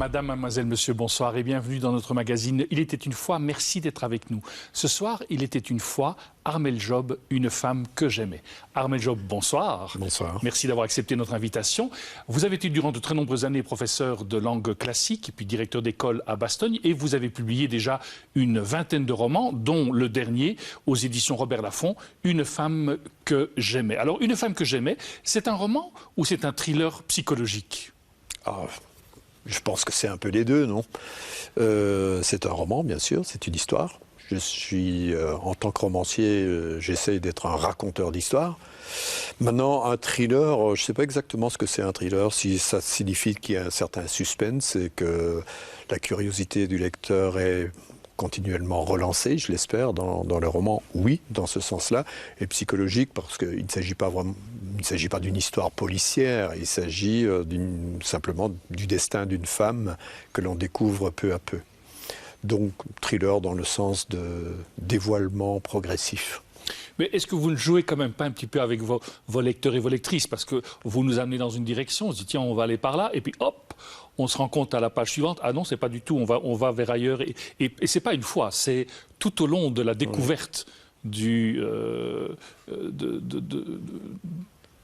Madame, mademoiselle, monsieur, bonsoir et bienvenue dans notre magazine Il était une fois. Merci d'être avec nous. Ce soir, il était une fois Armelle Job, une femme que j'aimais. Armelle Job, bonsoir. Bonsoir. Merci d'avoir accepté notre invitation. Vous avez été durant de très nombreuses années professeur de langue classique et puis directeur d'école à Bastogne et vous avez publié déjà une vingtaine de romans, dont le dernier aux éditions Robert Laffont, Une femme que j'aimais. Alors, Une femme que j'aimais, c'est un roman ou c'est un thriller psychologique ? Je pense que c'est un peu les deux, non ? C'est un roman, bien sûr, c'est une histoire. Je suis, en tant que romancier, j'essaye d'être un raconteur d'histoire. Maintenant, un thriller, je ne sais pas exactement ce que c'est un thriller, si ça signifie qu'il y a un certain suspense et que la curiosité du lecteur est continuellement relancée, je l'espère, dans le roman, oui, dans ce sens-là, et psychologique, parce qu'il ne s'agit pas vraiment, il ne s'agit pas d'une histoire policière, il s'agit simplement du destin d'une femme que l'on découvre peu à peu. Donc, thriller dans le sens de dévoilement progressif. Mais est-ce que vous ne jouez quand même pas un petit peu avec vos lecteurs et vos lectrices? Parce que vous nous amenez dans une direction, on se dit tiens, on va aller par là, et puis hop, on se rend compte à la page suivante, ah non, c'est pas du tout, on va vers ailleurs. Et c'est pas une fois, c'est tout au long de la découverte de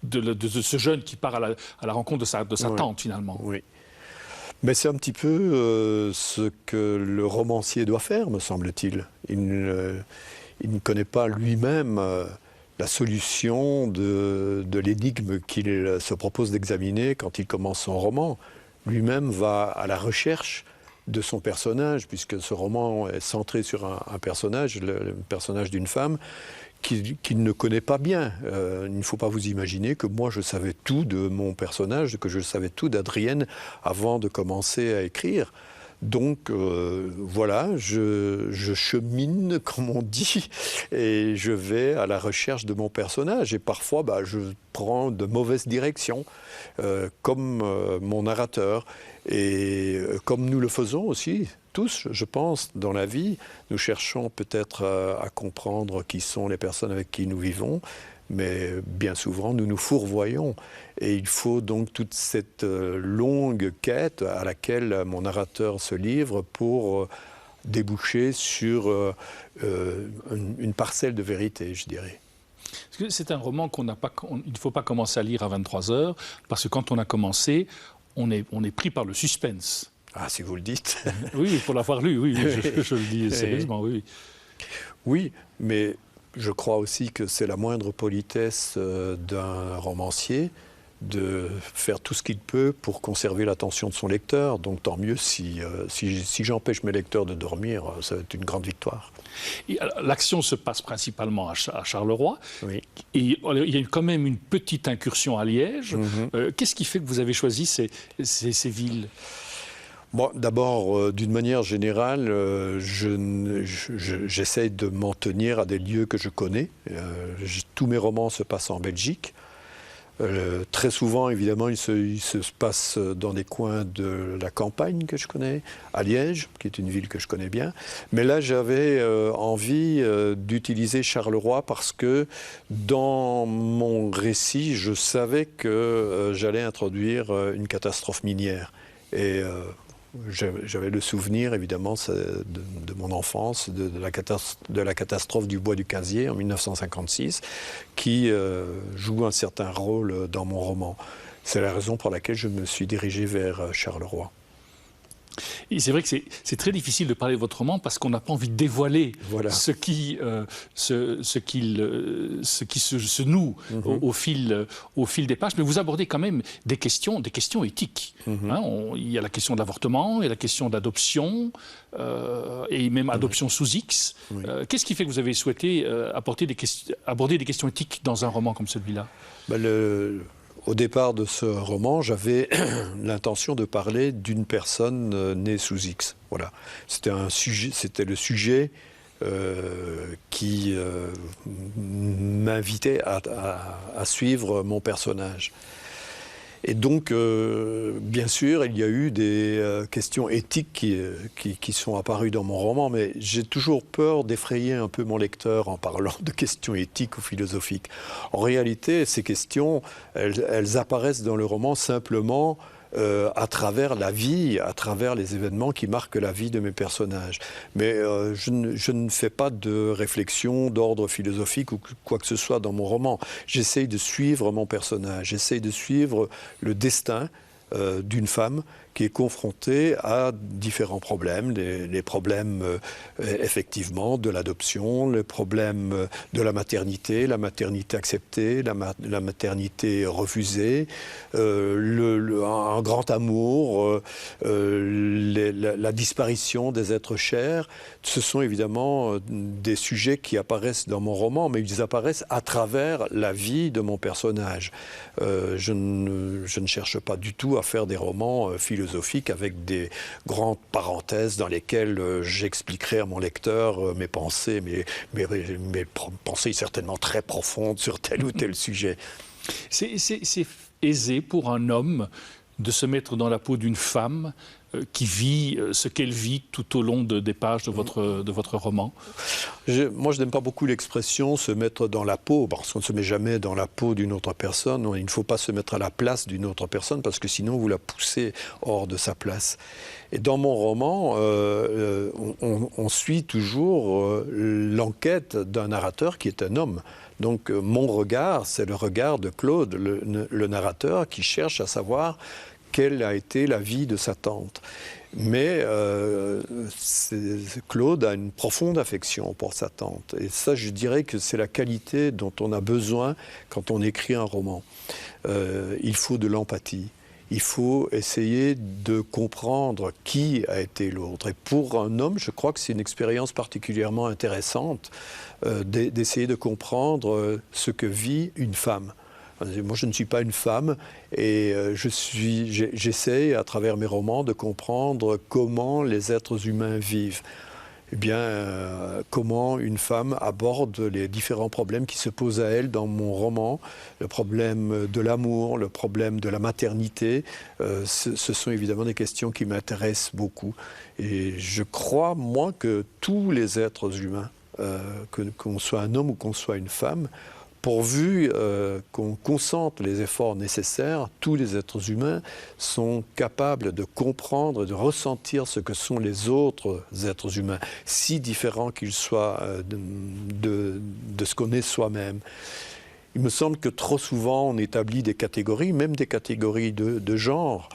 ce jeune qui part à la rencontre de sa tante, finalement. Oui. Mais c'est un petit peu ce que le romancier doit faire, me semble-t-il. Il ne connaît pas lui-même la solution de l'énigme qu'il se propose d'examiner quand il commence son roman. Lui-même va à la recherche de son personnage, puisque ce roman est centré sur un personnage, le personnage d'une femme, qu'il ne connaît pas bien. Il ne faut pas vous imaginer que moi je savais tout de mon personnage, que je savais tout d'Adrienne avant de commencer à écrire. Donc voilà, je chemine, comme on dit, et je vais à la recherche de mon personnage. Et parfois, je prends de mauvaises directions, comme mon narrateur. Et comme nous le faisons aussi, tous, je pense, dans la vie, nous cherchons peut-être à comprendre qui sont les personnes avec qui nous vivons, mais bien souvent, nous nous fourvoyons. Et il faut donc toute cette longue quête à laquelle mon narrateur se livre pour déboucher sur une parcelle de vérité, je dirais. C'est un roman il ne faut pas commencer à lire à 23 heures, parce que quand on a commencé, on est pris par le suspense. Ah, si vous le dites. Oui, pour l'avoir lu, oui, je le dis sérieusement, oui. Oui, mais je crois aussi que c'est la moindre politesse d'un romancier de faire tout ce qu'il peut pour conserver l'attention de son lecteur. Donc tant mieux si j'empêche mes lecteurs de dormir, ça va être une grande victoire. L'action se passe principalement à Charleroi. Oui. Et il y a eu quand même une petite incursion à Liège. Qu'est-ce qui fait que vous avez choisi ces villes ? Bon, d'abord, d'une manière générale, j'essaye de m'en tenir à des lieux que je connais. Tous mes romans se passent en Belgique. Très souvent, évidemment, il se passe dans des coins de la campagne que je connais, à Liège, qui est une ville que je connais bien. Mais là, j'avais envie d'utiliser Charleroi parce que dans mon récit, je savais que j'allais introduire une catastrophe minière. Et j'avais le souvenir, évidemment, de mon enfance, de la catastrophe du bois du Casier en 1956, qui joue un certain rôle dans mon roman. C'est la raison pour laquelle je me suis dirigé vers Charleroi. Et c'est vrai que c'est très difficile de parler de votre roman parce qu'on n'a pas envie de dévoiler ce qui se noue au fil des pages. Mais vous abordez quand même des questions éthiques. Il y a la question de l'avortement, il y a la question d'adoption, et même adoption sous X. Qu'est-ce qui fait que vous avez souhaité aborder des questions éthiques dans un roman comme celui-là ? Au départ de ce roman, j'avais l'intention de parler d'une personne née sous X. Voilà. C'était le sujet qui m'invitait à suivre mon personnage. Et donc, bien sûr, il y a eu des questions éthiques qui sont apparues dans mon roman, mais j'ai toujours peur d'effrayer un peu mon lecteur en parlant de questions éthiques ou philosophiques. En réalité, ces questions, elles apparaissent dans le roman simplement à travers la vie, à travers les événements qui marquent la vie de mes personnages. Mais je ne fais pas de réflexion d'ordre philosophique ou quoi que ce soit dans mon roman. J'essaye de suivre mon personnage, j'essaye de suivre le destin d'une femme qui est confrontée à différents problèmes, les problèmes effectivement de l'adoption, les problèmes de la maternité acceptée, la maternité refusée, un grand amour, la disparition des êtres chers. Ce sont évidemment des sujets qui apparaissent dans mon roman, mais ils apparaissent à travers la vie de mon personnage. Je ne cherche pas du tout à faire des romans philosophiques avec des grandes parenthèses dans lesquelles j'expliquerai à mon lecteur mes pensées, mes pensées certainement très profondes sur tel ou tel sujet. C'est aisé pour un homme de se mettre dans la peau d'une femme qui vit ce qu'elle vit tout au long des pages de votre roman? Moi, je n'aime pas beaucoup l'expression « se mettre dans la peau », parce qu'on ne se met jamais dans la peau d'une autre personne. Il ne faut pas se mettre à la place d'une autre personne, parce que sinon, vous la poussez hors de sa place. Et dans mon roman, on suit toujours l'enquête d'un narrateur qui est un homme. Donc mon regard, c'est le regard de Claude, le narrateur, qui cherche à savoir quelle a été la vie de sa tante. Mais Claude a une profonde affection pour sa tante. Et ça, je dirais que c'est la qualité dont on a besoin quand on écrit un roman. Il faut de l'empathie. Il faut essayer de comprendre qui a été l'autre. Et pour un homme, je crois que c'est une expérience particulièrement intéressante d'essayer de comprendre ce que vit une femme. Moi, je ne suis pas une femme et j'essaie, à travers mes romans, de comprendre comment les êtres humains vivent. Eh bien, comment une femme aborde les différents problèmes qui se posent à elle dans mon roman, le problème de l'amour, le problème de la maternité, ce sont évidemment des questions qui m'intéressent beaucoup. Et je crois, moi, que tous les êtres humains, qu'on soit un homme ou qu'on soit une femme, pourvu qu'on consente les efforts nécessaires, tous les êtres humains sont capables de comprendre, de ressentir ce que sont les autres êtres humains, si différents qu'ils soient de ce qu'on est soi-même. Il me semble que trop souvent on établit des catégories, même des catégories de genre.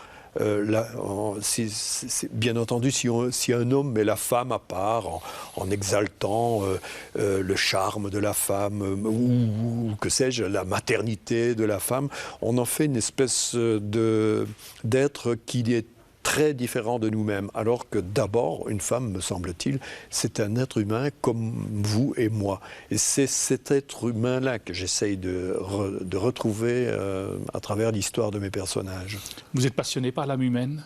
Bien entendu, si un homme met la femme à part en exaltant le charme de la femme ou que sais-je, la maternité de la femme, on en fait une espèce d'être qui est très différent de nous-mêmes, alors que d'abord, une femme, me semble-t-il, c'est un être humain comme vous et moi. Et c'est cet être humain-là que j'essaye de retrouver à travers l'histoire de mes personnages. Vous êtes passionné par l'âme humaine?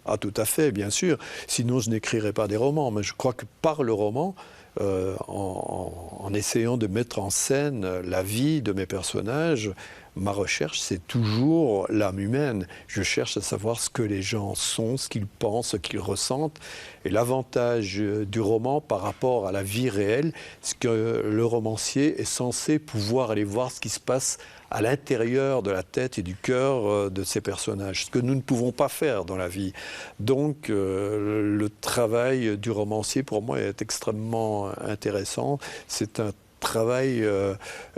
Ah, tout à fait, bien sûr. Sinon, je n'écrirais pas des romans. Mais je crois que par le roman, en essayant de mettre en scène la vie de mes personnages, ma recherche, c'est toujours l'âme humaine. Je cherche à savoir ce que les gens sont, ce qu'ils pensent, ce qu'ils ressentent. Et l'avantage du roman par rapport à la vie réelle, c'est que le romancier est censé pouvoir aller voir ce qui se passe à l'intérieur de la tête et du cœur de ces personnages, ce que nous ne pouvons pas faire dans la vie. Donc le travail du romancier, pour moi, est extrêmement intéressant. C'est un travail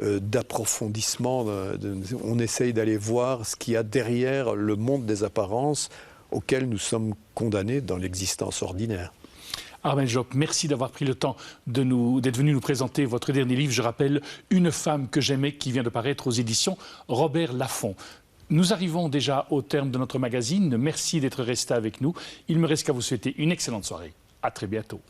d'approfondissement. On essaye d'aller voir ce qu'il y a derrière le monde des apparences auquel nous sommes condamnés dans l'existence ordinaire. Armel Jope, merci d'avoir pris le temps d'être venu nous présenter votre dernier livre. Je rappelle, Une femme que j'aimais, qui vient de paraître aux éditions Robert Laffont. Nous arrivons déjà au terme de notre magazine. Merci d'être resté avec nous. Il me reste qu'à vous souhaiter une excellente soirée. À très bientôt.